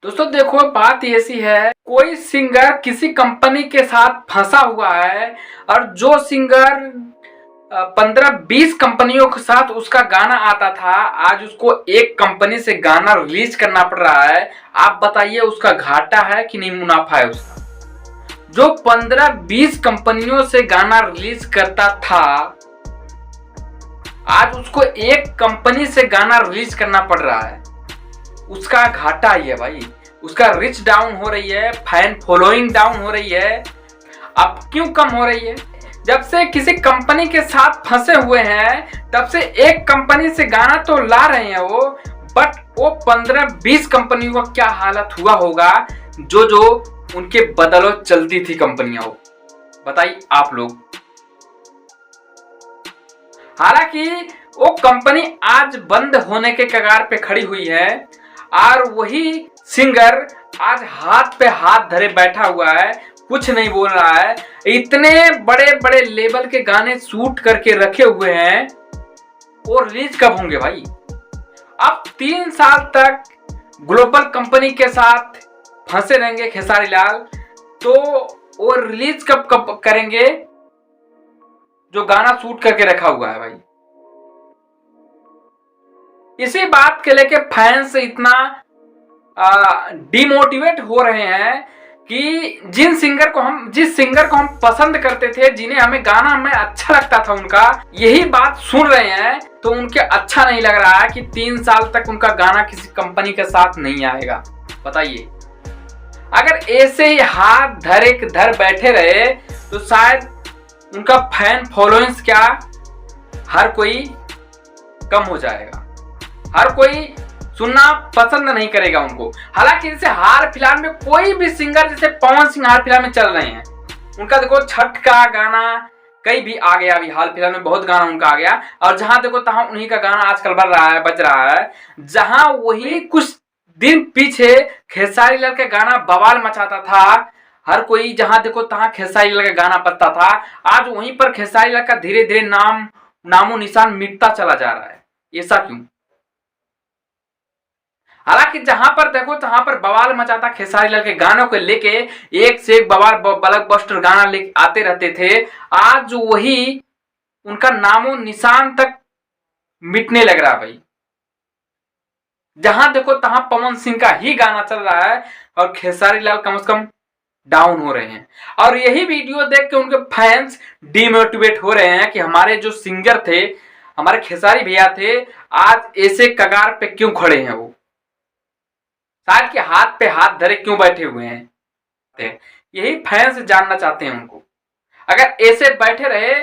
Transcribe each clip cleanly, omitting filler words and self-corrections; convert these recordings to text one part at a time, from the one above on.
दोस्तों देखो, बात ऐसी है, कोई सिंगर किसी कंपनी के साथ फंसा हुआ है और जो सिंगर 15-20 कंपनियों के साथ उसका गाना आता था, आज उसको एक कंपनी से गाना रिलीज करना पड़ रहा है। आप बताइए, उसका घाटा है कि नहीं मुनाफा है उसका? जो 15-20 कंपनियों से गाना रिलीज करता था, आज उसको एक कंपनी से गाना रिलीज करना पड़ रहा है। उसका घाटा ही है भाई। उसका रिच डाउन हो रही है, फैन फॉलोइंग डाउन हो रही है। अब क्यों कम हो रही है? जब से किसी कंपनी के साथ फंसे हुए हैं, तब से एक कंपनी से गाना तो ला रहे हैं वो, बट वो 15-20 कंपनियों का क्या हालत हुआ होगा जो जो उनके बदौलत चलती थी कंपनियां। वो बताइए आप लोग। हालांकि वो कंपनी आज बंद होने के कगार पे खड़ी हुई है और वही सिंगर आज हाथ पे हाथ धरे बैठा हुआ है, कुछ नहीं बोल रहा है। इतने बड़े बड़े लेवल के गाने शूट करके रखे हुए हैं, वो रिलीज कब होंगे भाई? अब 3 साल तक ग्लोबल कंपनी के साथ फंसे रहेंगे खेसारी लाल, तो वो रिलीज कब कब करेंगे जो गाना शूट करके रखा हुआ है भाई? इसी बात के लेके फैंस इतना डिमोटिवेट हो रहे हैं कि जिस सिंगर को हम पसंद करते थे, जिन्हें हमें गाना हमें अच्छा लगता था, उनका यही बात सुन रहे हैं तो उनके अच्छा नहीं लग रहा है कि 3 साल तक उनका गाना किसी कंपनी के साथ नहीं आएगा। बताइए, अगर ऐसे ही हाथ धर बैठे रहे तो शायद उनका फैन फॉलोइंग्स क्या हर कोई कम हो जाएगा, हर कोई सुनना पसंद नहीं करेगा उनको। हालांकि जैसे हाल फिलहाल में कोई भी सिंगर, जैसे पवन सिंह हाल फिलहाल में चल रहे हैं, उनका देखो छठ का गाना कई भी आ गया, अभी हाल फिलहाल में बहुत गाना उनका आ गया, और जहां देखो तहां उन्हीं का गाना आजकल बज रहा है। जहां वही कुछ दिन पीछे खेसारी लाल का गाना बवाल मचाता था, हर कोई जहां देखो तहां खेसारी लाल का गाना बजता था, आज वहीं पर खेसारी लाल का धीरे धीरे नामो निशान मिटता चला जा रहा है। ऐसा क्यों? हालांकि जहां पर देखो तहां पर बवाल मचाता खेसारी लाल के गानों को लेके, एक से एक बवाल ब्लॉकबस्टर गाना लेके आते रहते थे, आज वही उनका नामो निशान तक मिटने लग रहा भाई। जहां देखो तहां पवन सिंह का ही गाना चल रहा है और खेसारी लाल कम से कम डाउन हो रहे हैं। और यही वीडियो देख के उनके फैंस डिमोटिवेट हो रहे हैं कि हमारे जो सिंगर थे, हमारे खेसारी भैया थे, आज ऐसे कगार पे क्यों खड़े हैं? वो शायद के हाथ पे हाथ धरे क्यों बैठे हुए हैं? यही फैंस जानना चाहते हैं उनको। अगर ऐसे बैठे रहे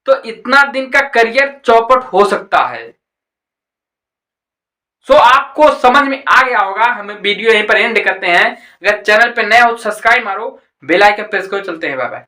तो इतना दिन का करियर चौपट हो सकता है। सो आपको समझ में आ गया होगा। हमें वीडियो यहीं पर एंड करते हैं। अगर चैनल पे नए हो तो सब्सक्राइब मारो, बेल आइकन प्रेस करो। चलते हैं, बाय बाय।